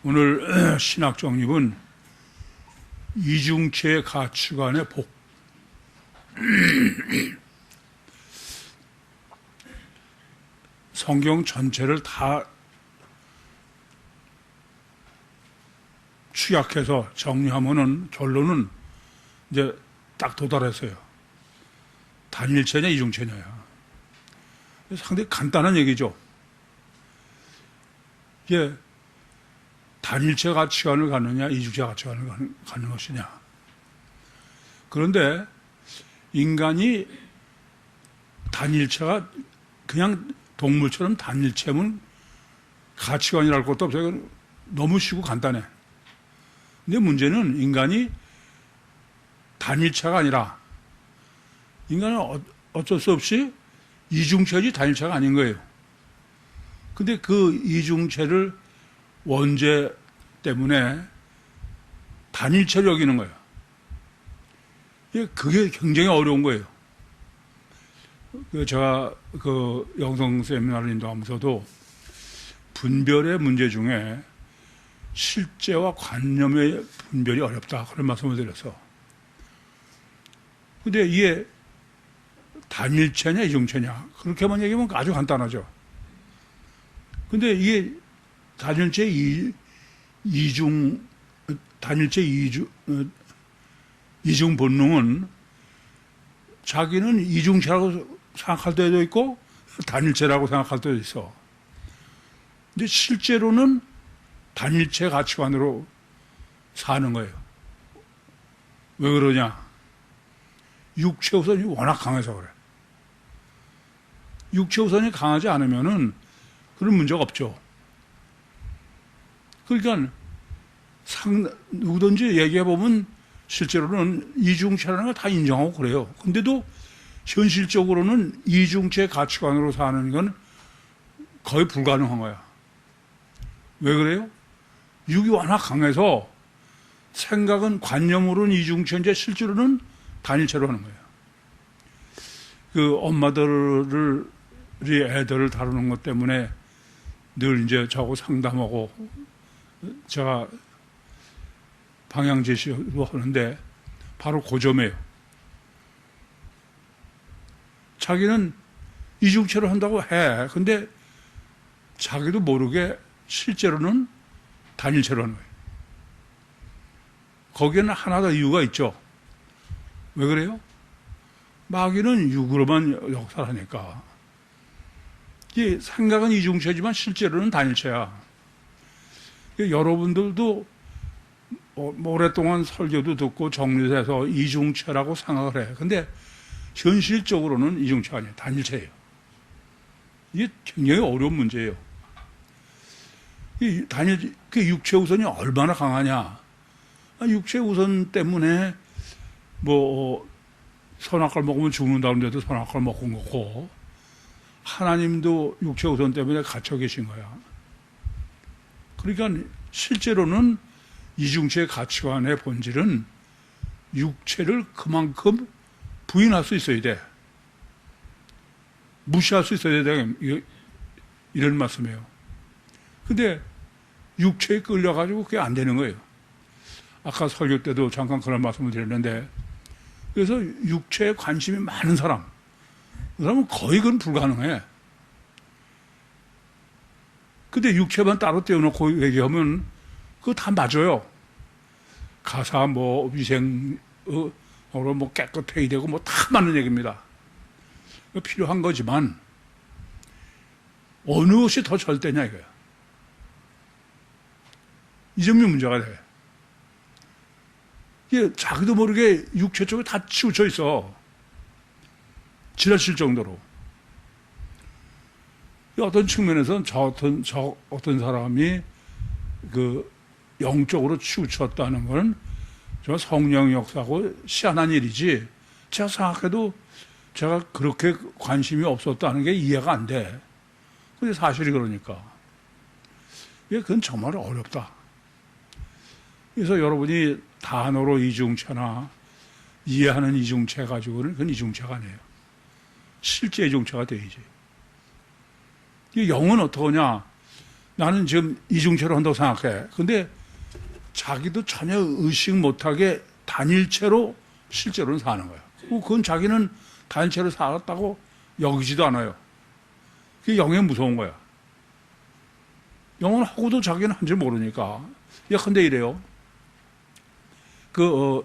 오늘 신학 정립은 이중체 가치관의 복. 성경 전체를 다 축약해서 정리하면은 결론은 이제 딱 도달했어요. 단일체냐 이중체냐야. 상당히 간단한 얘기죠. 이게 단일체 가치관을 갖느냐 이중체 가치관을 갖는 것이냐. 그런데 인간이 단일체가 그냥 동물처럼 단일체면 가치관이랄 것도 없어요. 너무 쉽고 간단해. 근데 문제는 인간이 단일체가 아니라 인간은 어쩔 수 없이 이중체지 단일체가 아닌 거예요. 근데 그 이중체를 원죄 때문에 단일체를 여기는 거예요. 그게 굉장히 어려운 거예요. 제가 그 영성 세미나를 인도하면서도 분별의 문제 중에 실제와 관념의 분별이 어렵다. 그런 말씀을 드렸어. 근데 이게 단일체냐 이중체냐 그렇게만 얘기하면 아주 간단하죠. 근데 이게 단일체 이중 본능은 자기는 이중체라고 생각할 때도 있고 단일체라고 생각할 때도 있어. 근데 실제로는 단일체 가치관으로 사는 거예요. 왜 그러냐? 육체 우선이 워낙 강해서 그래. 육체 우선이 강하지 않으면은 그런 문제가 없죠. 그러니까 누구든지 얘기해보면 실제로는 이중체라는 걸 다 인정하고 그래요. 근데도 현실적으로는 이중체 가치관으로 사는 건 거의 불가능한 거야. 왜 그래요? 육이 워낙 강해서 생각은 관념으로는 이중체인데 실제로는 단일체로 하는 거예요. 그 엄마들이 애들을 다루는 것 때문에 늘 이제 저하고 상담하고 제가 방향 제시로 하는데 바로 그 점이에요. 자기는 이중체로 한다고 해. 근데 자기도 모르게 실제로는 단일체로 하는 거예요. 거기에는 하나 더 이유가 있죠. 왜 그래요? 마귀는 육으로만 역사를 하니까. 이게 생각은 이중체지만 실제로는 단일체야. 여러분들도 오랫동안 설교도 듣고 정리돼서 이중체라고 생각을 해. 근데 현실적으로는 이중체가 아니에요. 단일체예요. 이게 굉장히 어려운 문제예요. 그 육체 우선이 얼마나 강하냐. 육체 우선 때문에 선악과를 먹으면 죽는다는데도 선악과를 먹은 거고, 하나님도 육체 우선 때문에 갇혀 계신 거야. 그러니까 실제로는 이중체 가치관의 본질은 육체를 그만큼 부인할 수 있어야 돼. 무시할 수 있어야 돼. 이런 말씀이에요. 근데 육체에 끌려가지고 그게 안 되는 거예요. 아까 설교 때도 잠깐 그런 말씀을 드렸는데, 그래서 육체에 관심이 많은 사람, 그 사람은 거의 그건 불가능해. 근데 육체만 따로 떼어놓고 얘기하면 그거 다 맞아요. 가사, 위생, 깨끗해야 되고, 다 맞는 얘기입니다. 필요한 거지만, 어느 것이 더 절대냐, 이거야. 이 점이 문제가 돼. 이게 자기도 모르게 육체 쪽에 다 치우쳐 있어. 지나칠 정도로. 어떤 측면에서는 어떤 사람이 영적으로 치우쳤다는 건 정말 성령 역사고 희한한 일이지. 제가 생각해도 제가 그렇게 관심이 없었다는 게 이해가 안 돼. 근데 사실이 그러니까. 그건 정말 어렵다. 그래서 여러분이 단어로 이중체나 이해하는 이중체 가지고는 그건 이중체가 아니에요. 실제 이중체가 돼야지. 영은 어떠냐? 나는 지금 이중체로 한다고 생각해. 근데 자기도 전혀 의식 못하게 단일체로 실제로는 사는 거야. 그건 자기는 단일체로 살았다고 여기지도 않아요. 그게 영에 무서운 거야. 영은 하고도 자기는 한줄 모르니까. 근데 이래요.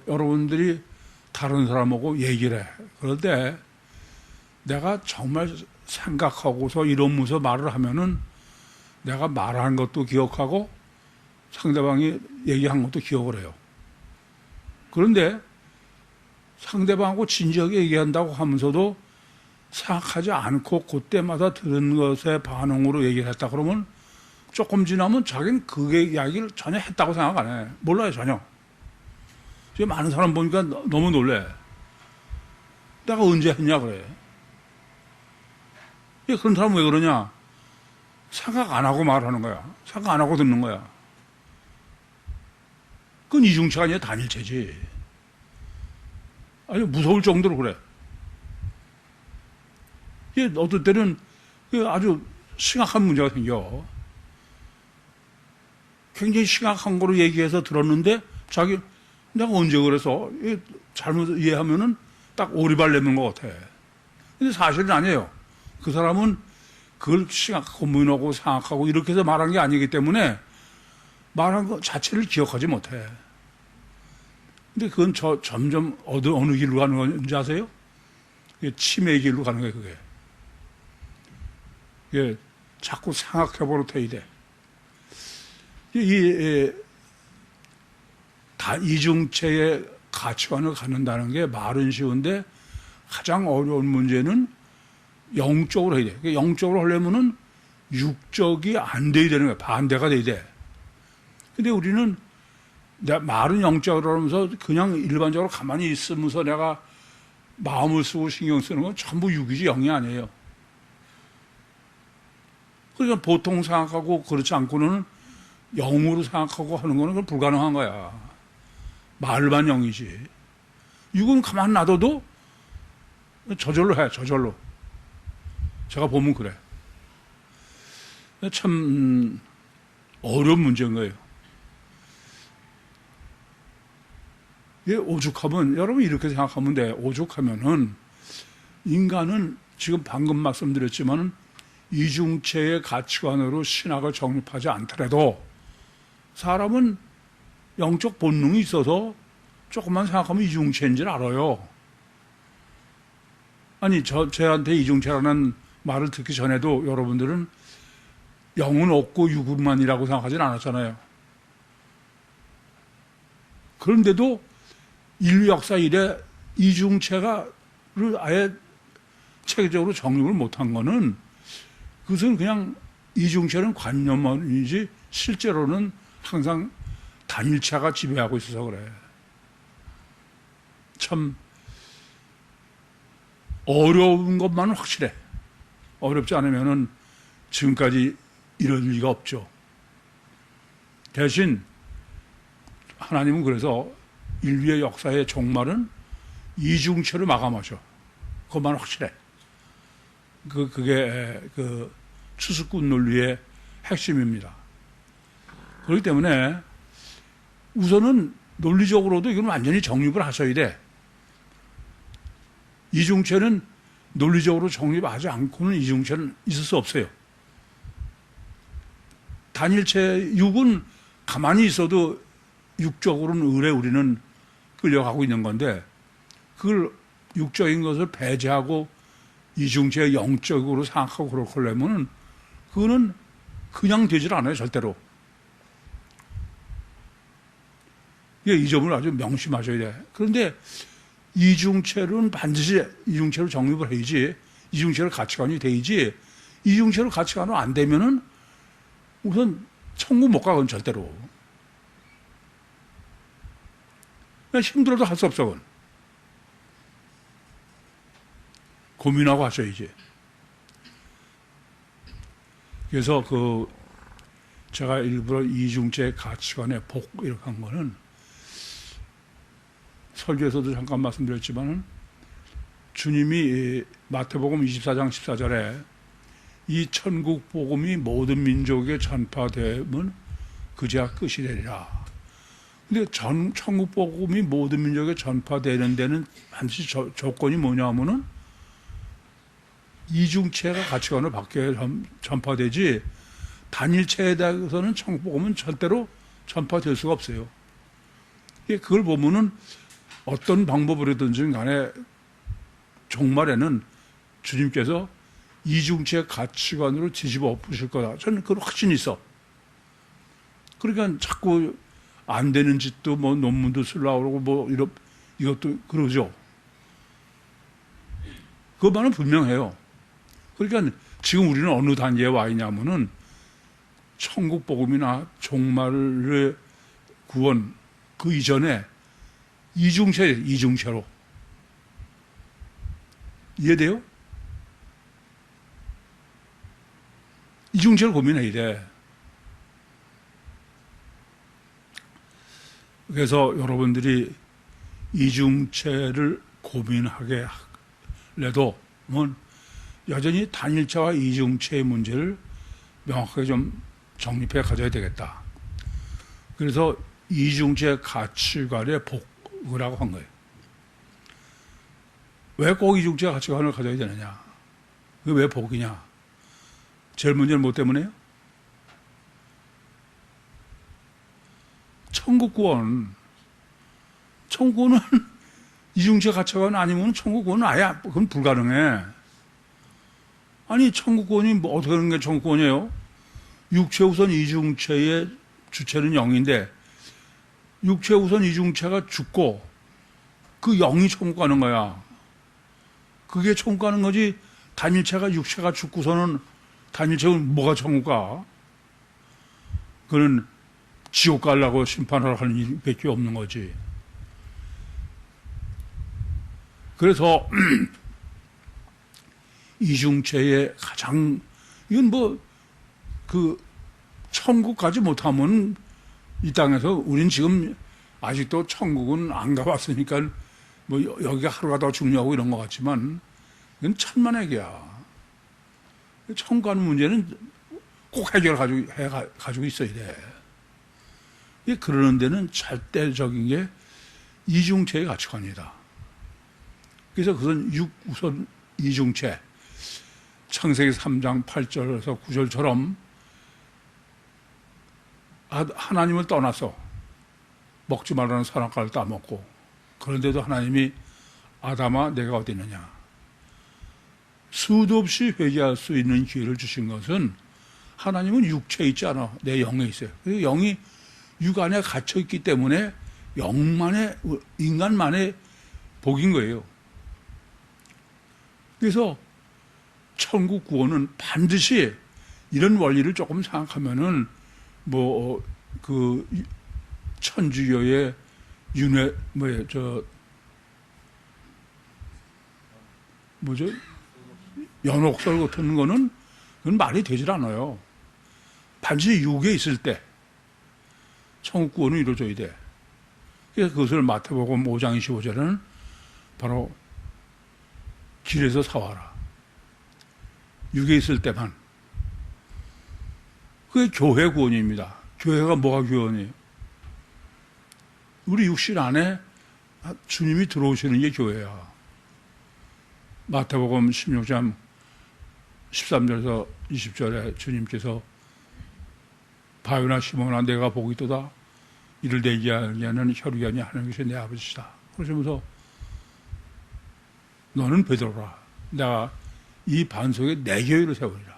여러분들이 다른 사람하고 얘기를 해. 그럴 때 내가 정말 생각하고서 이러면서 말을 하면은 내가 말한 것도 기억하고 상대방이 얘기한 것도 기억을 해요. 그런데 상대방하고 진지하게 얘기한다고 하면서도 생각하지 않고 그때마다 들은 것의 반응으로 얘기를 했다 그러면 조금 지나면 자기는 그게 이야기를 전혀 했다고 생각 안 해. 몰라요, 전혀. 지금 많은 사람 보니까 너무 놀래. 내가 언제 했냐 그래. 그런 사람은 왜 그러냐? 생각 안 하고 말하는 거야. 생각 안 하고 듣는 거야. 그건 이중체가 아니라 단일체지. 아니, 무서울 정도로 그래. 어떨 때는 아주 심각한 문제가 생겨. 굉장히 심각한 거로 얘기해서 들었는데, 내가 언제 그래서 잘못 이해하면은 딱 오리발 내는 것 같아. 근데 사실은 아니에요. 그 사람은 그걸 고민하고 생각하고 이렇게 해서 말한 게 아니기 때문에 말한 것 자체를 기억하지 못해. 근데 그건 점점 어느 길로 가는 건지 아세요? 치매의 길로 가는 거예요, 그게. 자꾸 생각해보려 돼야 돼. 이중체의 가치관을 갖는다는 게 말은 쉬운데 가장 어려운 문제는 영적으로 해야 돼. 영적으로 하려면은 육적이 안 돼야 되는 거야. 반대가 돼야 돼. 근데 우리는 말은 영적으로 하면서 그냥 일반적으로 가만히 있으면서 내가 마음을 쓰고 신경 쓰는 건 전부 육이지 영이 아니에요. 그러니까 보통 생각하고 그렇지 않고는 영으로 생각하고 하는 거는 그건 불가능한 거야. 말만 영이지. 육은 가만 놔둬도 저절로 해, 저절로. 제가 보면 그래. 참 어려운 문제인 거예요. 오죽하면, 여러분 이렇게 생각하면 돼. 오죽하면은 인간은 지금 방금 말씀드렸지만은 이중체의 가치관으로 신학을 정립하지 않더라도 사람은 영적 본능이 있어서 조금만 생각하면 이중체인 줄 알아요. 아니, 저한테 이중체라는 말을 듣기 전에도 여러분들은 영은 없고 육은만이라고 생각하진 않았잖아요. 그런데도 인류 역사 이래 이중체를 아예 체계적으로 정립을 못한 거는 그것은 그냥 이중체는 관념만이지 실제로는 항상 단일체가 지배하고 있어서 그래. 참 어려운 것만은 확실해. 어렵지 않으면은 지금까지 이럴 리가 없죠. 대신 하나님은 그래서 인류의 역사의 종말은 이중체로 마감하죠. 그것만 확실해. 그게 추수꾼 논리의 핵심입니다. 그렇기 때문에 우선은 논리적으로도 이건 완전히 정립을 하셔야 돼. 이중체는 논리적으로 정립하지 않고는 이중체는 있을 수 없어요. 단일체 육은 가만히 있어도 육적으로는 우리는 끌려가고 있는 건데 그걸 육적인 것을 배제하고 이중체 영적으로 생각하고 그러려면은 그거는 그냥 되질 않아요, 절대로. 이 점을 아주 명심하셔야 돼. 그런데 이중체는 반드시 이중체로 정립을 해야지, 이중체로 가치관이 돼야지, 이중체로 가치관으로 안 되면은 우선 천국 못 가건 절대로. 그냥 힘들어도 할 수 없어, 그건. 고민하고 하셔야지. 그래서 제가 일부러 이중체 가치관의 복 이렇게 한 거는 설교에서도 잠깐 말씀드렸지만은 주님이 마태복음 24장 14절에 이 천국 복음이 모든 민족에 전파되면 그제야 끝이 되리라. 근데 천국 복음이 모든 민족에 전파되는 데는 반드시 조건이 뭐냐면은 이중체가 가치관을 바뀌어야 전파되지, 단일체에 대해서는 천국 복음은 절대로 전파될 수가 없어요. 그걸 보면은 어떤 방법으로든지 간에 종말에는 주님께서 이중체 가치관으로 뒤집어 엎으실 거다. 저는 그런 확신이 있어. 그러니까 자꾸 안 되는 짓도 뭐 논문도 쓰려고 그러고 뭐 이것도 그러죠. 그것만은 분명해요. 그러니까 지금 우리는 어느 단계에 와 있냐면은 천국 복음이나 종말의 구원 그 이전에 이중체로. 이해돼요? 이중체를 고민해야 돼. 그래서 여러분들이 이중체를 고민하게 해도 여전히 단일체와 이중체의 문제를 명확하게 좀 정립해 가져야 되겠다. 그래서 이중체 가치관의 복이라고 한 거예요. 왜 꼭 이중체 가치관을 가져야 되느냐? 그게 왜 복이냐? 제일 문제는 뭐 때문에요? 천국구원. 천국구원은 이중체 가치관 아니면 천국구원은 아예 그건 불가능해. 아니 천국구원이 뭐 어떻게 하는 게 천국구원이에요? 육체 우선 이중체의 주체는 영인데 육체 우선 이중체가 죽고 그 영이 천국 가는 거야. 그게 천국 가는 거지. 단일체가 육체가 죽고서는 단일체는 뭐가 천국 가? 그는 지옥 가려고 심판을 하는 일밖에 없는 거지. 그래서 이중체의 가장 이건 천국 가지 못하면 이 땅에서 우린 지금 아직도 천국은 안 가봤으니까 뭐 여기가 하루가 더 중요하고 이런 것 같지만 이건 천만에게야. 천국 가는 문제는 꼭 가지고 있어야 돼. 그러는 데는 절대적인 게 이중체의 가치관이다. 그래서 그것은 우선 이중체. 창세기 3장 8절에서 9절처럼 하나님을 떠나서 먹지 말라는 선악과를 따먹고 그런데도 하나님이 아담아 내가 어디 있느냐. 수도 없이 회개할 수 있는 기회를 주신 것은 하나님은 육체에 있지 않아. 내 영에 있어요. 그래서 영이 육 안에 갇혀 있기 때문에 인간만의 복인 거예요. 그래서 천국 구원은 반드시 이런 원리를 조금 생각하면은 천주교의 연옥설 같은 거는 그건 말이 되질 않아요. 반드시 육에 있을 때 천국 구원은 이루어져야 돼. 그래서 그것을 마태복음 5장 25절에는 바로 길에서 사와라. 육에 있을 때만. 그게 교회 구원입니다. 교회가 뭐가 구원이에요? 우리 육신 안에 주님이 들어오시는 게 교회야. 마태복음 16장 13절에서 20절에 주님께서 바요나 시몬아 내가 복이 있도다. 이를 내게 하는 혈육이 하는 것이 내 아버지시다. 그러시면서 너는 베드로라. 내가 이 반석에 내 교회를 세우리라.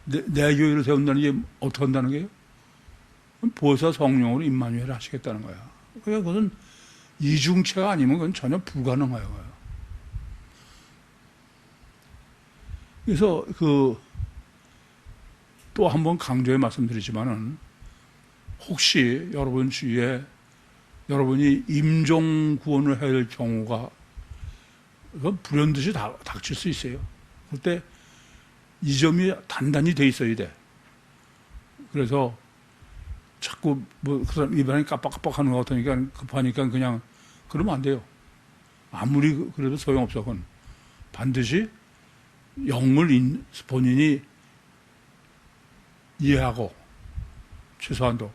내 교회를 세운다는 게 어떻게 한다는 거예요? 보혜사 성령으로 임마누엘 하시겠다는 거야. 그러니까 그것은 이중체가 아니면 그건 전혀 불가능한 거예요. 그래서 또 한 번 강조해 말씀드리지만은 혹시 여러분 주위에 여러분이 임종 구원을 해야 될 경우가 그건 불현듯이 닥칠 수 있어요. 그때 이 점이 단단히 돼 있어야 돼. 그래서 자꾸 그 사람 입안이 깜빡깜빡하는 것 같으니까 급하니까 그냥 그러면 안 돼요. 아무리 그래도 소용없어. 그건 반드시 영을 본인이 이해하고 최소한도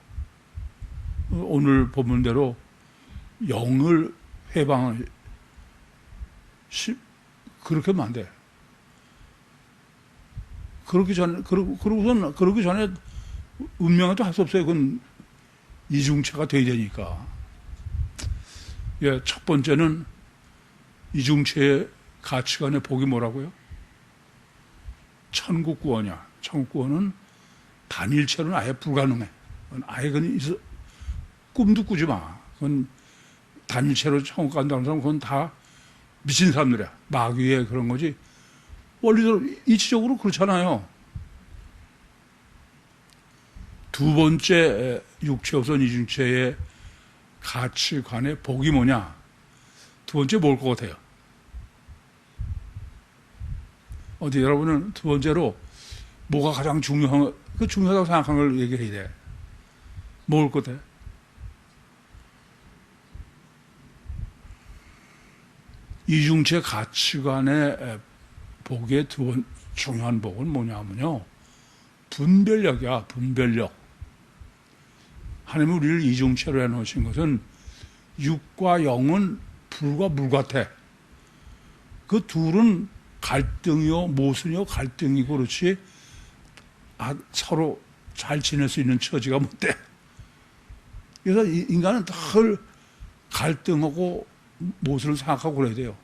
오늘 본문대로 영을 해방을 그렇게 하면 안 돼. 그러기 전에 운명에도 할 수 없어요. 그건 이중체가 돼야 되니까. 예, 첫 번째는 이중체의 가치관의 복이 뭐라고요? 천국 구원이야. 천국 구원은 단일체로는 아예 불가능해. 아예 그건 꿈도 꾸지 마. 그건 단일체로 천국 간다는 사람은 그건 다 미친 사람들이야. 마귀의 그런 거지. 원리적으로, 이치적으로 그렇잖아요. 두 번째 육체우선 이중체의 가치관의 복이 뭐냐? 두 번째 뭘 것 같아요? 어디 여러분은 두 번째로 뭐가 가장 중요하다고 생각하는 걸 얘기해야 돼. 뭘 것 같아? 이중체 가치관의 복의 두 번 중요한 복은 뭐냐면요. 분별력이야, 분별력. 하나님은 우리를 이중체로 해놓으신 것은 육과 영은 불과 물 같아. 그 둘은 갈등이요, 모순이요, 갈등이고 그렇지 서로 잘 지낼 수 있는 처지가 못 돼. 그래서 인간은 늘 갈등하고 모순을 생각하고 그래야 돼요.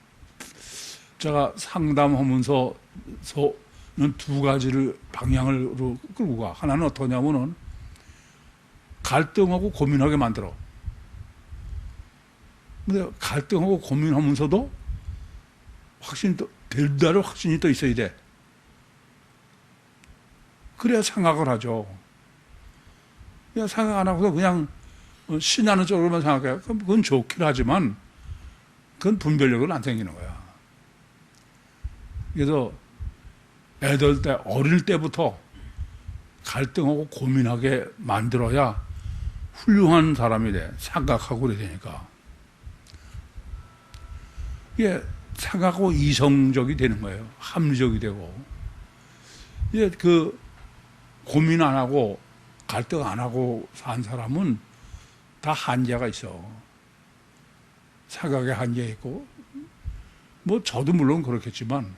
제가 상담하면서는 두 가지를 방향으로 끌고 가. 하나는 어떠냐면은 갈등하고 고민하게 만들어. 근데 갈등하고 고민하면서도 별다른 확신이 또 있어야 돼. 그래야 생각을 하죠. 그냥 생각 안 하고서 그냥 신나는 쪽으로만 생각해. 그럼 그건 좋긴 하지만 그건 분별력은 안 생기는 거야. 그래서 어릴 때부터 갈등하고 고민하게 만들어야 훌륭한 사람이 돼. 생각하고 그래야 되니까. 이게 생각하고 이성적이 되는 거예요. 합리적이 되고. 이게 그 고민 안 하고 갈등 안 하고 산 사람은 다 한계가 있어. 생각에 한계 있고, 뭐 저도 물론 그렇겠지만,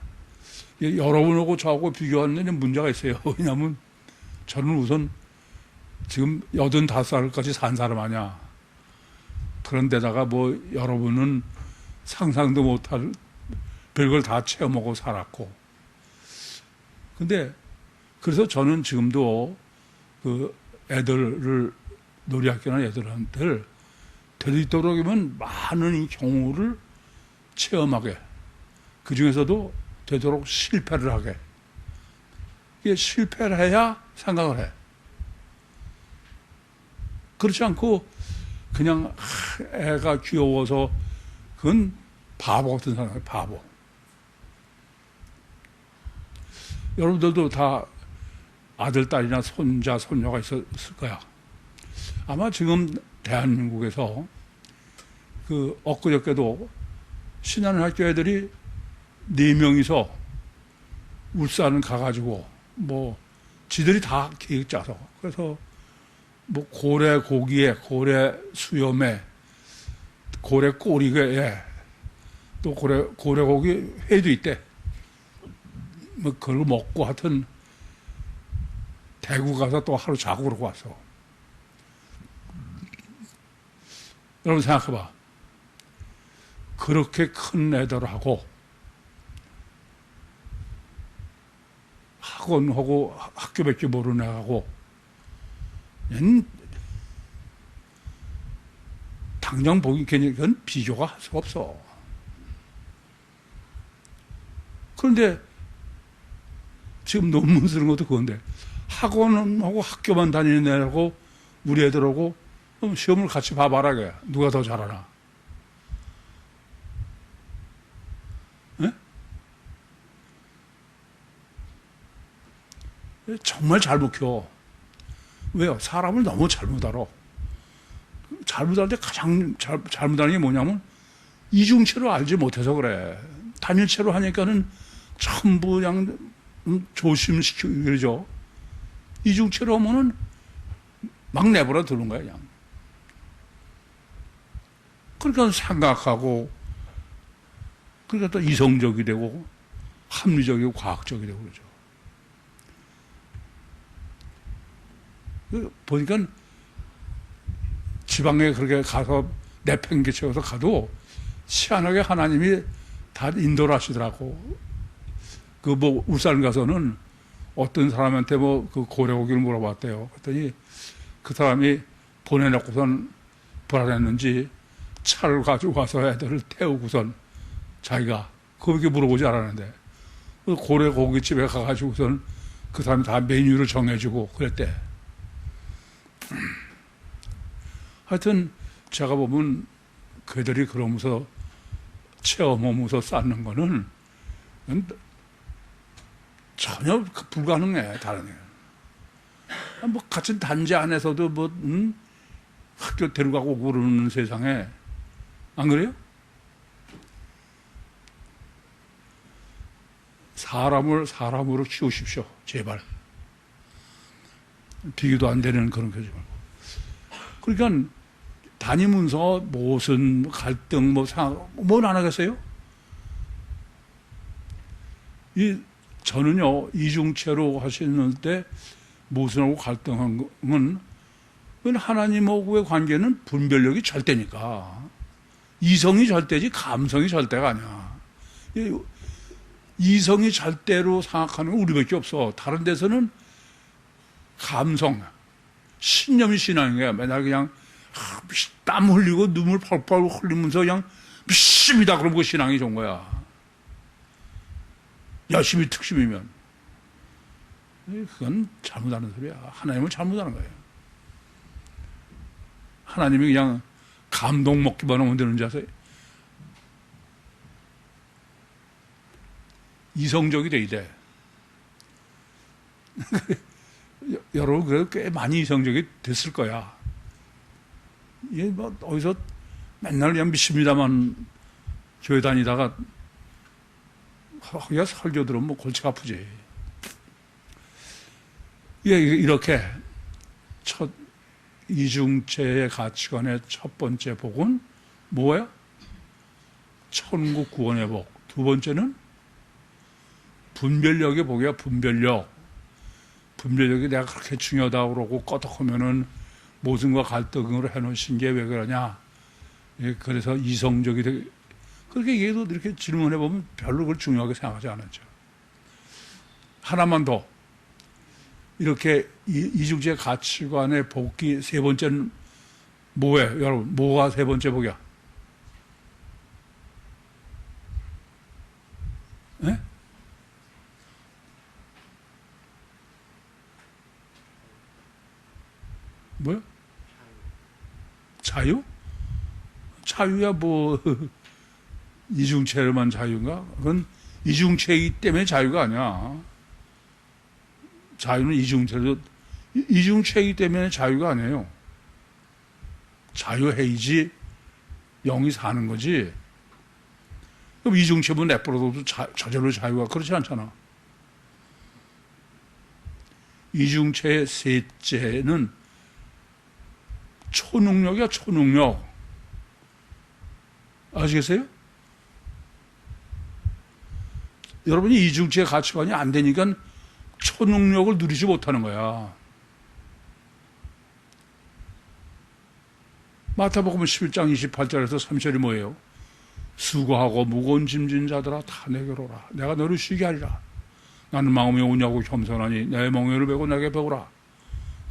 여러분하고 저하고 비교하는 데는 문제가 있어요. 왜냐하면 저는 우선 지금 85살까지 산 사람 아니야. 그런데다가 뭐 여러분은 상상도 못할 별걸 다 체험하고 살았고. 근데 그래서 저는 지금도 그 애들을, 놀이학교 는 애들한테 되도록이면 많은 경우를 체험하게, 그 중에서도 되도록 실패를 하게. 이게 실패를 해야 생각을 해. 그렇지 않고 그냥 애가 귀여워서 그건 바보 같은 사람이에요. 바보. 여러분들도 다 아들, 딸이나 손자, 손녀가 있었을 거야. 아마 지금 대한민국에서 그 엊그저께도 신한학교 애들이 4명이서 울산 가가지고 뭐 지들이 다 계획 짜서, 그래서 뭐 고래 고기에, 고래 수염에, 고래 꼬리에, 또 고래 고기 회도 있대. 뭐 그걸 먹고 하여튼 대구 가서 또 하루 자고 그러고 왔어. 여러분 생각해봐. 그렇게 큰 애들하고 학원하고 학교밖에 모르는 애하고 당장 보기 그건 비교가 할 수가 없어. 그런데 지금 논문 쓰는 것도 그건데 학원하고 학교만 다니는 애하고 우리 애들하고 시험을 같이 봐봐라. 누가 더 잘하나. 네? 정말 잘 먹혀. 왜요? 사람을 너무 잘못 알아. 잘못 알 때 가장 잘못 아는 게 뭐냐면 이중체로 알지 못해서 그래. 단일체로 하니까는 전부 그냥 조심시키고 그러죠. 이중체로 하면은 막 내버려 두는 거야, 그냥. 그러니까 생각하고, 그러니까 또 이성적이 되고, 합리적이고, 과학적이 되고 그러죠. 보니까 지방에 그렇게 가서 내팽개쳐서 가도 희한하게 하나님이 다 인도를 하시더라고. 그 뭐 울산 가서는 어떤 사람한테 뭐 그 고래고기를 물어봤대요. 그랬더니 그 사람이 보내놓고선 불안했는지 차를 가지고 가서 애들을 태우고선 자기가 그렇게 물어보지 않았는데 그 고래고기집에 가가지고선 그 사람이 다 메뉴를 정해주고 그랬대. 하여튼 제가 보면 그들이 그러면서 체험하면서 쌓는 거는 전혀 불가능해. 다른 애. 뭐 같은 단지 안에서도 뭐 학교 데려가고 그러는 세상에 안 그래요? 사람으로 키우십시오. 제발. 비교도 안 되는 그런 거지 말고. 그러니까 다니면서 무슨 갈등, 뭘 안 하겠어요? 저는요, 이중체로 하시는 때 무슨하고 갈등한 건 하나님하고의 관계는 분별력이 절대니까. 이성이 절대지 감성이 절대가 아니야. 이성이 절대로 생각하는 건 우리밖에 없어. 다른 데서는 감성, 신념이 신앙인 거야. 맨날 그냥 땀 흘리고 눈물 펄펄 흘리면서 그냥 믿습니다. 그럼 그 신앙이 좋은 거야. 열심히 특심이면. 그건 잘못하는 소리야. 하나님을 잘못하는 거예요. 하나님이 그냥 감동 먹기만 하면 되는 줄 아세요? 이성적이 돼야 돼. 여러분, 그래도 꽤 많이 이성적이 됐을 거야. 이게 뭐, 어디서 맨날 그냥 믿습니다만 교회 다니다가 거기가 설교 들으면 뭐 골치가 아프지. 이렇게 첫 이중체의 가치관의 첫 번째 복은 뭐예요? 천국 구원의 복. 두 번째는 분별력의 복이야. 분별력이 내가 그렇게 중요하다고 그러고 꺼덕하면은 모순과 갈등으로 해놓으신 게 왜 그러냐. 그래서 이성적이 되게 그렇게 얘기해도 이렇게 질문해 보면 별로 그걸 중요하게 생각하지 않았죠. 하나만 더. 이렇게 이중체 가치관의 복이 세 번째는 뭐예요? 여러분, 뭐가 세 번째 복이야? 네? 뭐요? 자유? 자유야 뭐 이중체로만 자유인가? 그건 이중체이기 때문에 자유가 아니야. 자유는 이중체이기 때문에 자유가 아니에요. 자유해야지 영이 사는 거지. 그럼 이중체면 내버려둬도 저절로 자유가 그렇지 않잖아. 이중체의 셋째는 초능력이야, 초능력. 아시겠어요? 여러분이 이중체 가치관이 안 되니까 초능력을 누리지 못하는 거야. 마태복음 11장 28절에서 30절이 뭐예요? 수고하고 무거운 짐진 자들아 다 내게로 오라. 내가 너를 쉬게 하리라. 나는 마음이 오냐고 겸손하니 내 멍에를 베고 내게 배우라.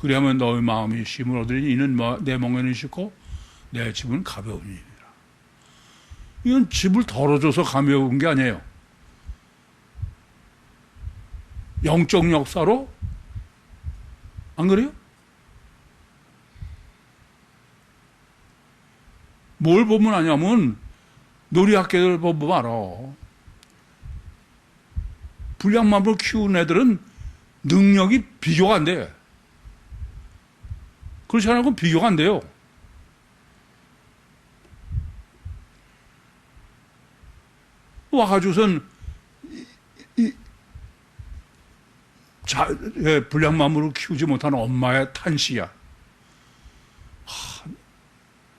그리하면 너의 마음이 쉼을 얻으리니 이는 내 멍에는 쉽고 내 짐은 가벼우니라. 이건 짐을 덜어줘서 가벼운 게 아니에요. 영적 역사로 안 그래요? 뭘 보면 아냐면 놀이학교들 보면 알아. 불량만을 키우는 애들은 능력이 비교가 안 돼. 그렇지 않고 비교가 안 돼요. 와가지고선 불량맘으로 키우지 못하는 엄마의 탄식이야.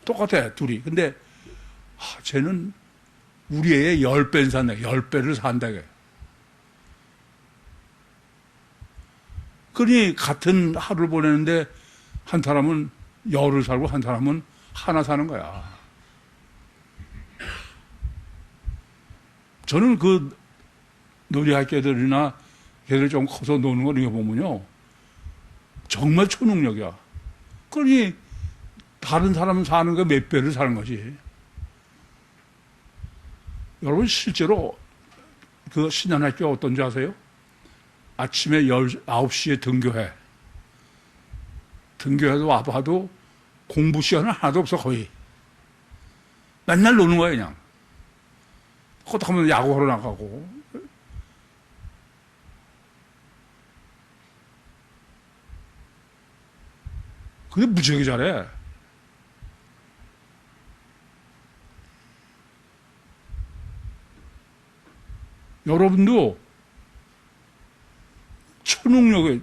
똑같아, 둘이. 근데, 쟤는 우리 애의 10배는 산다. 10배를 산다. 그러니 같은 하루를 보내는데 한 사람은 열을 살고 한 사람은 하나 사는 거야. 저는 그 놀이학교들이나 걔들 좀 커서 노는 거 이렇게 보면요. 정말 초능력이야. 그러니 다른 사람 사는 거 몇 배를 사는 거지. 여러분 실제로 그 신안학교 어떤지 아세요? 아침에 9시에 등교해. 등교해서 와봐도 공부 시간은 하나도 없어 거의. 맨날 노는 거야 그냥. 그렇다면 야구하러 나가고. 근데 무지하게 잘해. 여러분도 초능력에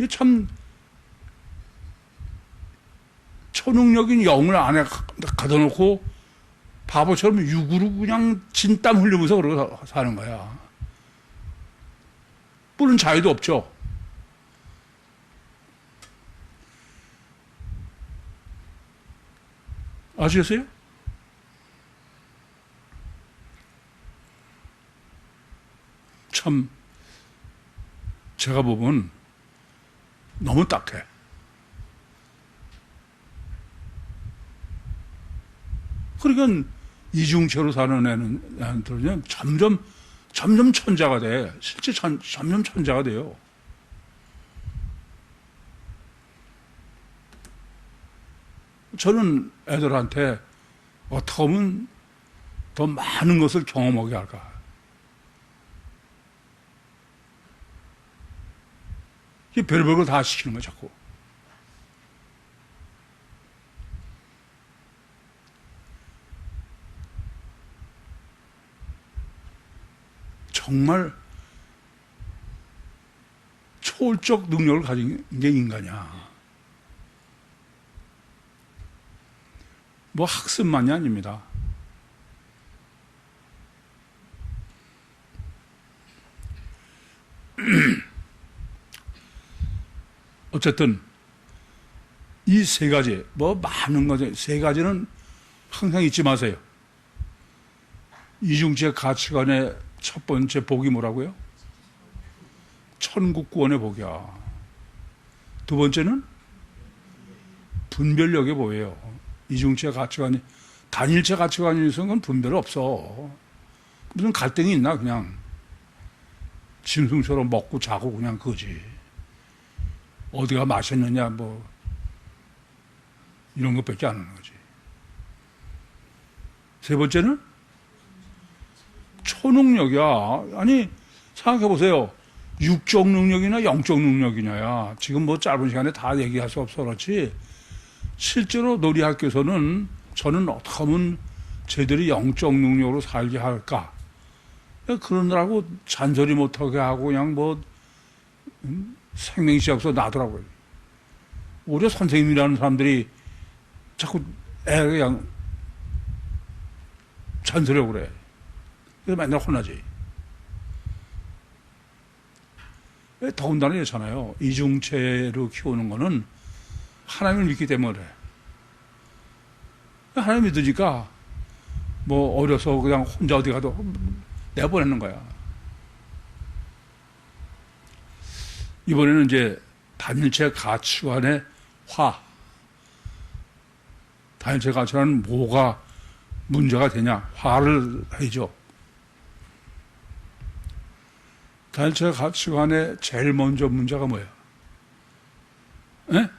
참 초능력인 영을 안에 가둬놓고 바보처럼 육으로 그냥 진땀 흘리면서 그러고 사는 거야. 물론 자유도 없죠. 아시겠어요? 참 제가 보면 너무 딱해. 그러니까 이중체로 사는 애들은 점점 천자가 돼. 실제 점점 천자가 돼요. 저는 애들한테 어떻게 하면 더 많은 것을 경험하게 할까? 별별 걸 다 시키는 거야, 자꾸. 정말 초월적 능력을 가진 게 인간이야. 뭐 학습만이 아닙니다. 어쨌든 이 세 가지, 뭐 많은 거죠. 세 가지는 항상 잊지 마세요. 이중체 가치관의 첫 번째 복이 뭐라고요? 천국구원의 복이야. 두 번째는 분별력의 복이에요. 이중체 가치관이, 단일체 가치관이 있으면 그건 분별 없어. 무슨 갈등이 있나, 그냥. 짐승처럼 먹고 자고 그냥 그거지. 어디가 맛있느냐, 뭐, 이런 것밖에 안 하는 거지. 세 번째는 초능력이야. 아니, 생각해보세요. 육적 능력이나 영적 능력이냐야. 지금 뭐 짧은 시간에 다 얘기할 수 없어 그렇지. 실제로 놀이학교에서는 저는 어떻게 하면 쟤들이 영적 능력으로 살게 할까. 그러느라고 잔소리 못하게 하고 그냥 뭐, 생명시 없어 나더라고요. 오히려 선생님이라는 사람들이 자꾸 애 그냥 잔소리하고 그래. 그래서 맨날 혼나지. 더군다나 이렇잖아요. 이중체로 키우는 거는 하나님을 믿기 때문에 그래. 하나님 믿으니까 뭐 어려서 그냥 혼자 어디 가도 내보내는 거야. 이번에는 이제 단일체 가치관의 화. 단일체 가치관은 뭐가 문제가 되냐. 화를 해죠. 단일체 가치관의 제일 먼저 문제가 뭐예요? 에?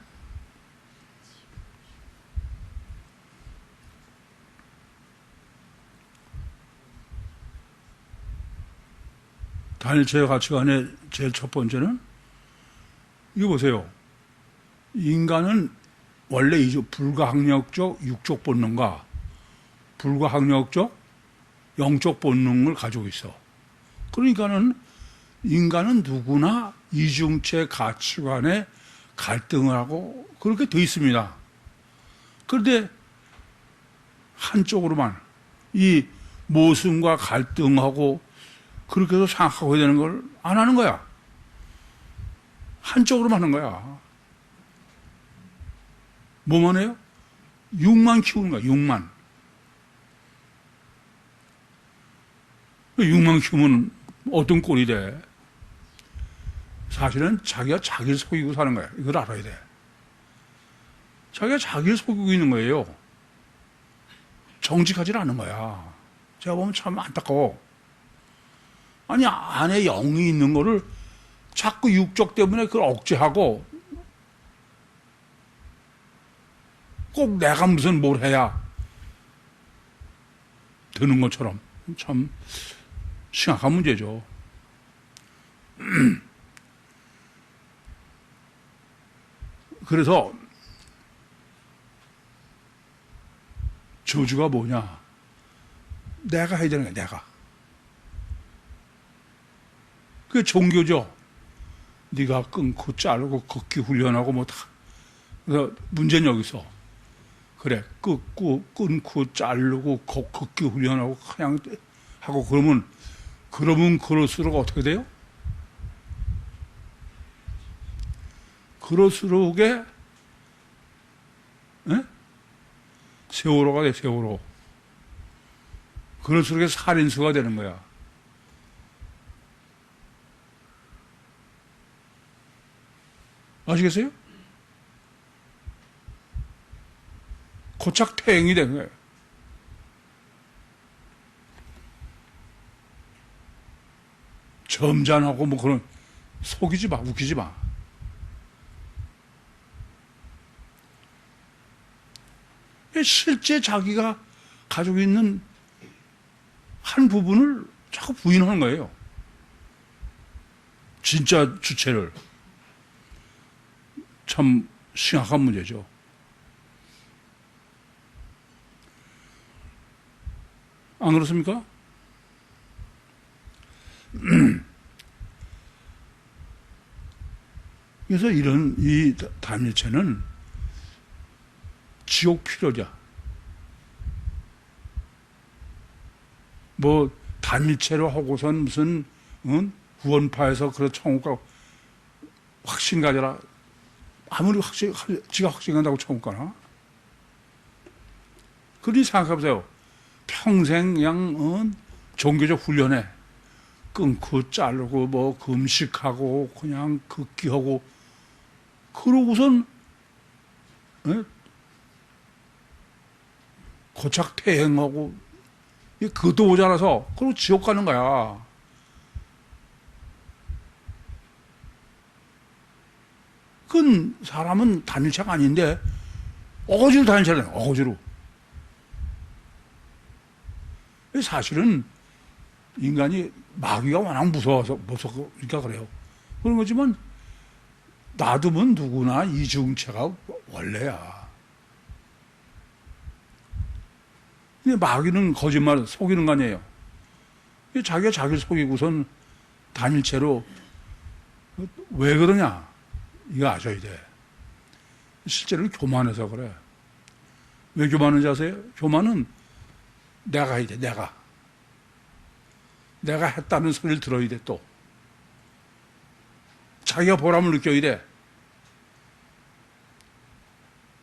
단일체 가치관의 제일 첫 번째는 이거 보세요. 인간은 원래 불가항력적 육적 본능과 불가항력적 영적 본능을 가지고 있어. 그러니까는 인간은 누구나 이중체 가치관에 갈등을 하고 그렇게 돼 있습니다. 그런데 한쪽으로만 이 모순과 갈등하고 그렇게 해서 생각하고 되는 걸 안 하는 거야. 한쪽으로만 하는 거야. 뭐만 해요? 육만 키우는 거야, 육만. 육만 키우면 어떤 꼴이 돼? 사실은 자기가 자기를 속이고 사는 거야. 이걸 알아야 돼. 자기가 자기를 속이고 있는 거예요. 정직하지 않은 거야. 제가 보면 참 안타까워. 아니, 안에 영이 있는 거를 자꾸 육적 때문에 그걸 억제하고 꼭 내가 무슨 뭘 해야 되는 것처럼 참 심각한 문제죠. 그래서 저주가 뭐냐? 내가 해야 되는 거야, 내가. 그게 종교죠. 네가 끊고 자르고 걷기 훈련하고 뭐 다. 그래서 문제는 여기서 그래 끊고 자르고 걷기 훈련하고 그냥 하고 그러면 그럴수록 어떻게 돼요? 그럴수록에 세월호가 돼, 세월호. 그럴수록에 살인수가 되는 거야. 아시겠어요? 고착 퇴행이 된 거예요. 점잖하고 뭐 그런 속이지 마, 웃기지 마. 실제 자기가 가지고 있는 한 부분을 자꾸 부인하는 거예요. 진짜 주체를. 참 심각한 문제죠. 안 그렇습니까? 그래서 이 단일체는 지옥 필요자. 뭐 단일체로 하고선 무슨 구원파에서 그런 청구가 확신 가져라. 아무리 지가 확신한다고 청구 가나? 그러니 생각해보세요. 평생 그냥 종교적 훈련에 끊고 자르고 뭐 금식하고 그냥 극기하고 그러고선 고착 퇴행하고 그것도 모자라서 그리고 지옥 가는 거야. 그건 사람은 단일체가 아닌데 어거지로 단일체를 해. 어거지로. 사실은 인간이 마귀가 워낙 무서우니까 그래요. 그런 거지만 놔두면 누구나 이중체가 원래야. 근데 마귀는 거짓말, 속이는 거 아니에요. 자기가 자기를 속이고선 단일체로 왜 그러냐? 이거 아셔야 돼. 실제로는 교만해서 그래. 왜 교만한지 아세요? 교만은 내가 해야 돼, 내가. 내가 했다는 소리를 들어야 돼, 또. 자기가 보람을 느껴야 돼.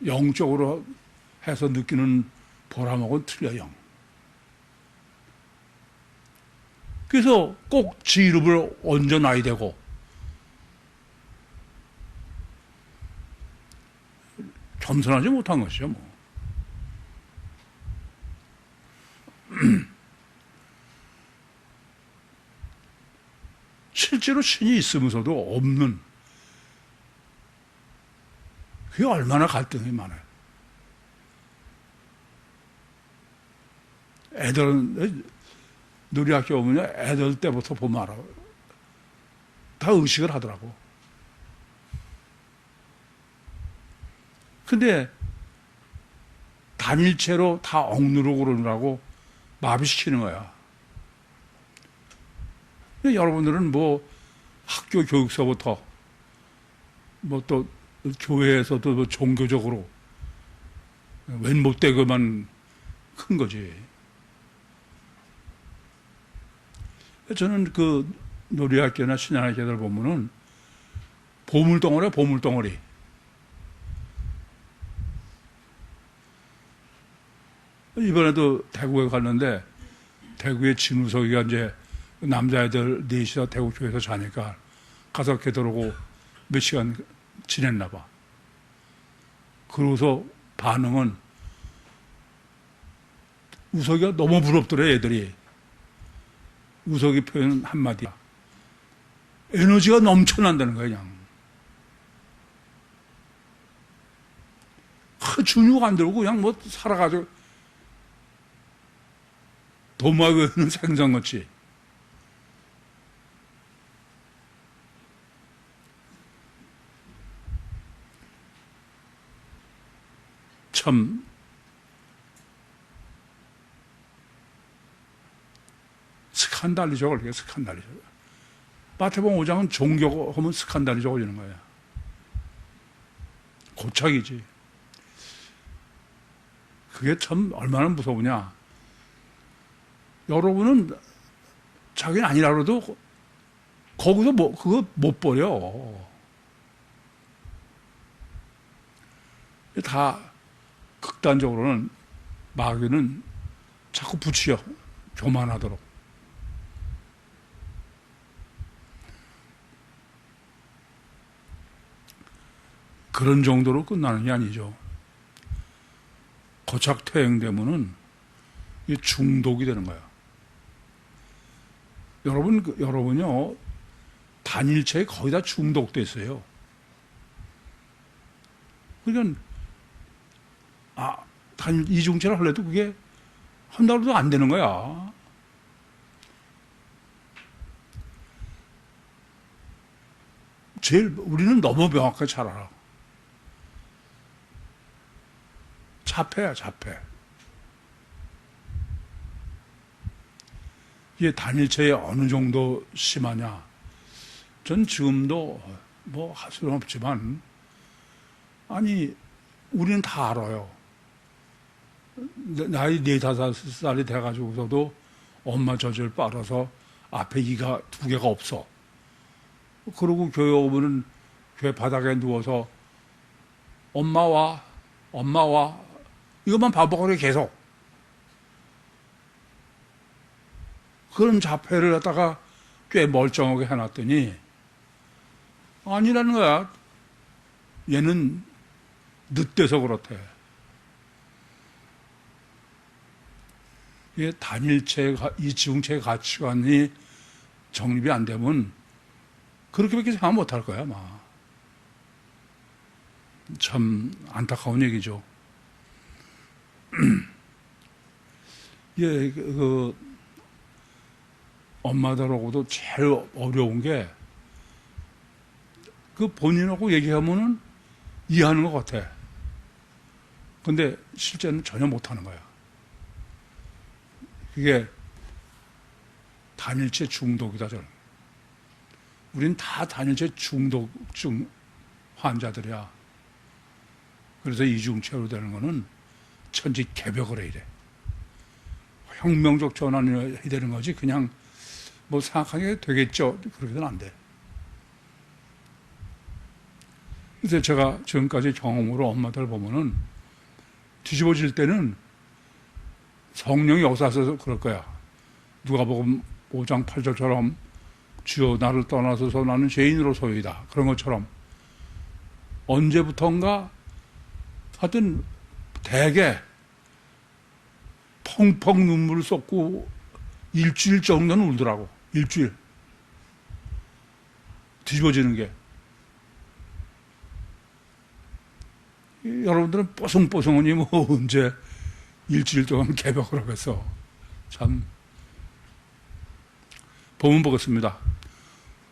영적으로 해서 느끼는 보람하고는 틀려, 영. 그래서 꼭 지 이름을 얹어놔야 되고, 겸손하지 못한 것이죠, 뭐. 실제로 신이 있으면서도 없는, 그게 얼마나 갈등이 많아요. 애들은, 누리 학교 오면 애들 때부터 보면 알아. 다 의식을 하더라고. 근데 단일체로 다 억누르고 그러느라고 마비시키는 거야. 여러분들은 뭐 학교 교육서부터 뭐 또 교회에서도 뭐 종교적으로 웬 못되고만 큰 거지. 저는 그 놀이학교나 신앙학교들 보면은 보물덩어리야, 보물덩어리. 이번에도 대구에 갔는데 대구의 진우석이가 이제 남자애들 넷이서 대구 교회에서 자니까 가서 되돌아오고 몇 시간 지냈나 봐. 그러고서 반응은 우석이가 너무 부럽더래, 애들이. 우석이 표현 한마디야. 에너지가 넘쳐난다는 거야, 그냥. 준육 안 들고 그냥 뭐 살아가지고 도마에 있는 생선같이. 참 스칸달리죠, 그게 스칸달리죠. 마태복음 5장은 종교하면 스칸달이 적어지는 거야. 고착이지. 그게 참 얼마나 무서우냐. 여러분은 자기는 아니라 그래도 거기서 뭐 그거 못 버려. 다 극단적으로는 마귀는 자꾸 붙여 교만하도록. 그런 정도로 끝나는 게 아니죠. 고착 퇴행되면은 이게 중독이 되는 거야. 여러분요, 단일체에 거의 다 중독됐어요. 그러니까, 이중체를 하려도 그게 한다고 해도 안 되는 거야. 우리는 너무 명확하게 잘 알아. 자폐야, 자폐. 이게 단일체에 어느 정도 심하냐. 전 지금도 뭐 할 수는 없지만, 아니, 우리는 다 알아요. 나이 4~5살이 돼가지고서도 엄마 젖을 빨아서 앞에 이가 2개가 없어. 그러고 교회 오면은 교회 바닥에 누워서 엄마 와, 엄마 와. 이것만 반복하게 계속. 그런 자폐를 갖다가 꽤 멀쩡하게 해놨더니 아니라는 거야. 얘는 늦돼서 그렇대. 이게 단일체, 이중체 가치관이 정립이 안 되면 그렇게밖에 생각 못 할 거야, 아마. 참 안타까운 얘기죠. 예, 엄마들하고도 제일 어려운 게, 본인하고 얘기하면은 이해하는 것 같아. 근데 실제는 전혀 못하는 거야. 그게 단일체 중독이다, 저는. 우린 다 단일체 중독증 환자들이야. 그래서 이중체로 되는 거는 천지 개벽을 해야 돼. 혁명적 전환을 해야 되는 거지. 그냥 뭐 생각하게 되겠죠. 그렇게는 안 돼. 그래서 제가 지금까지 경험으로 엄마들 보면은 뒤집어질 때는 성령이 역사하셔서 그럴 거야. 누가복음 5장 8절처럼 주여 나를 떠나서서 나는 죄인으로 소이다. 그런 것처럼 언제부턴가 하여튼 대개 펑펑 눈물을 쏟고 일주일 정도는 울더라고. 일주일. 뒤집어지는 게. 여러분들은 뽀송뽀송하니 뭐 언제 일주일 동안 개벽을 하겠어. 참. 본문 보겠습니다.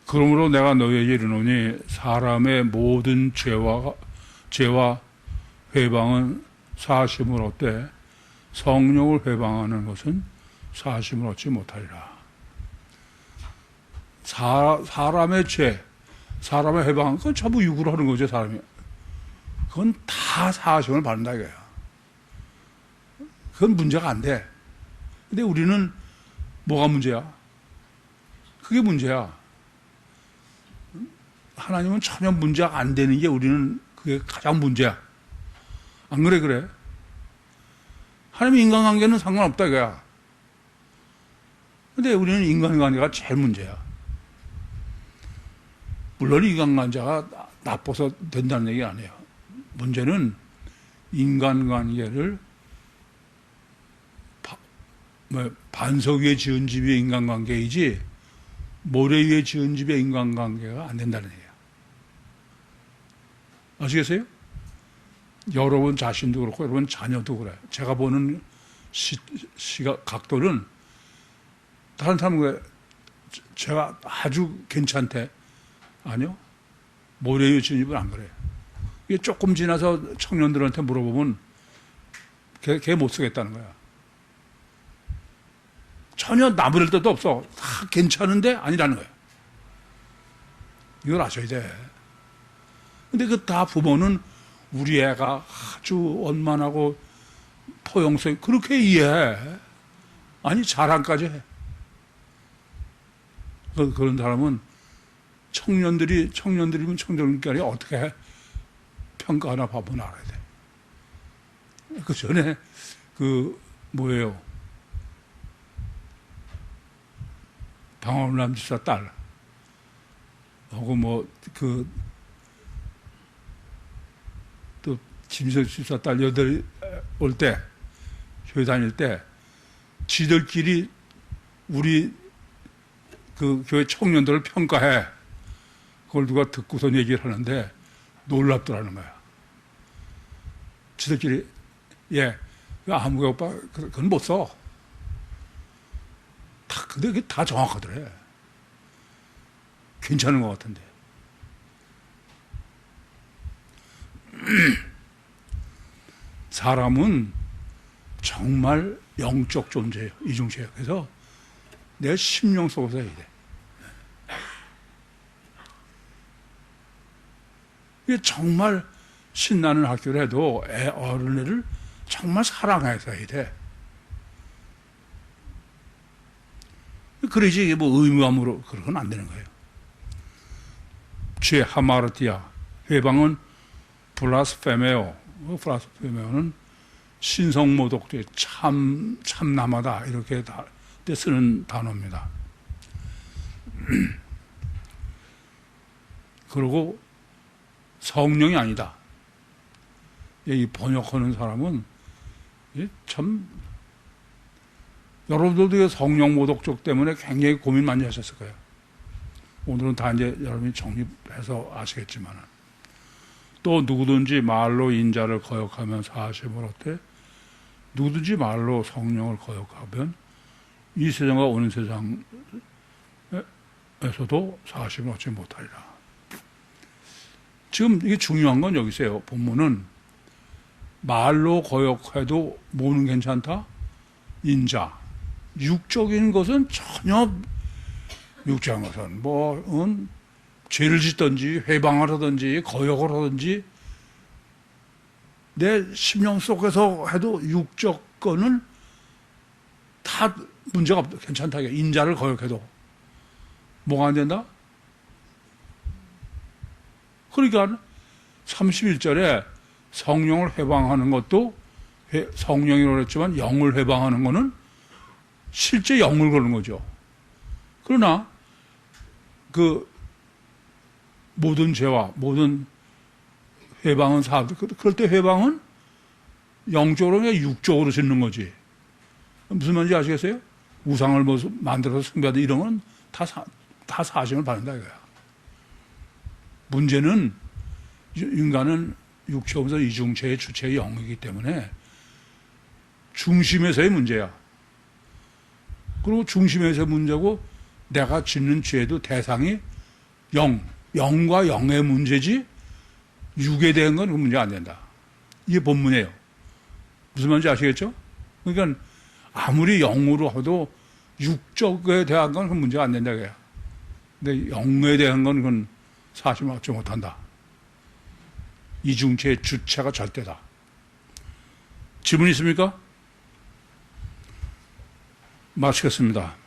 그러므로 내가 너희에게 이르노니 사람의 모든 죄와 회방은 사심을 얻되 성령을 회방하는 것은 사심을 얻지 못하리라. 사람의 죄, 사람의 해방, 그건 전부 육으로 하는 거죠, 사람이. 그건 다 사심을 받는다, 이거야. 그건 문제가 안 돼. 근데 우리는 뭐가 문제야? 그게 문제야. 하나님은 전혀 문제가 안 되는 게 우리는 그게 가장 문제야. 안 그래, 그래? 하나님 인간관계는 상관없다, 이거야. 근데 우리는 인간관계가 제일 문제야. 물론 인간관계가 나빠서 된다는 얘기 아니에요. 문제는 인간관계를 반석 위에 지은 집의 인간관계이지 모래 위에 지은 집의 인간관계가 안 된다는 얘기예요. 아시겠어요? 여러분 자신도 그렇고 여러분 자녀도 그래요. 제가 보는 각도는 다른 사람은 왜 제가 아주 괜찮대. 아니요. 모래 위에 지은 집은 안 그래요. 이게 조금 지나서 청년들한테 물어보면 걔 못 쓰겠다는 거야. 전혀 나무랄 데도 없어. 다 괜찮은데 아니라는 거예요. 이걸 아셔야 돼. 근데 그 다 부모는 우리 애가 아주 원만하고 포용성 그렇게 이해해. 아니 자랑까지 해. 그런 사람은 청년들이면 청년들끼리 어떻게 해? 평가하나 봐보나 알아야 돼. 그 전에 뭐예요? 방울남 집사 딸 하고 또 김석 집사 딸 여덟 올 때 교회 다닐 때 지들끼리 우리 그 교회 청년들을 평가해. 그걸 누가 듣고선 얘기를 하는데 놀랍더라는 거야. 지들끼리 아무개 오빠 그건 못 써. 근데 그게 다 정확하더래. 괜찮은 것 같은데. 사람은 정말 영적 존재예요. 이중체예요. 그래서 내 심령 속에서 해야 돼. 이게 정말 신나는 학교를 해도 어른애를 정말 사랑해서 해야 돼. 그러지, 이게 의무함으로, 그러고는 안 되는 거예요. 죄 하마르티아, 회방은 블라스페메오, 블라스페메오는 신성모독죄, 참남하다, 이렇게 때 쓰는 단어입니다. 그리고 성령이 아니다. 이 번역하는 사람은 참, 여러분들도 성령 모독적 때문에 굉장히 고민 많이 하셨을 거예요. 오늘은 다 이제 여러분이 정립해서 아시겠지만, 또 누구든지 말로 인자를 거역하면 사심을 얻되, 누구든지 말로 성령을 거역하면 이 세상과 오는 세상에서도 사심을 얻지 못하리라. 지금 이게 중요한 건 여기서요. 본문은 말로 거역해도 뭐는 괜찮다? 인자. 육적인 것은 전혀 육적인 것은 죄를 짓든지 회방을 하든지 거역을 하든지 내 심령 속에서 해도 육적 거는 다 문제가 없다. 괜찮다. 인자를 거역해도 뭐가 안 된다? 그러니까 31절에 성령을 회방하는 것도 성령이라고 했지만 영을 회방하는 것은 실제 영을 거는 거죠. 그러나 모든 죄와 모든 회방은 그럴 때 회방은 영적으로 육적으로 짓는 거지. 무슨 말인지 아시겠어요? 우상을 만들어서 숭배하는 이런 건 다 사심을 받는다 이거야. 문제는 인간은 육체로서 이중체의 주체의 영이기 때문에 중심에서의 문제야. 그리고 중심에서의 문제고 내가 짓는 죄도 대상이 영과 영의 문제지 육에 대한 건 그 문제가 안 된다. 이게 본문이에요. 무슨 말인지 아시겠죠? 그러니까 아무리 영으로 해도 육적에 대한 건 그 문제가 안 된다. 그래요. 근데 영에 대한 건 그건 사실 맞지 못한다. 이중체의 주체가 절대다. 질문 있습니까? 마치겠습니다.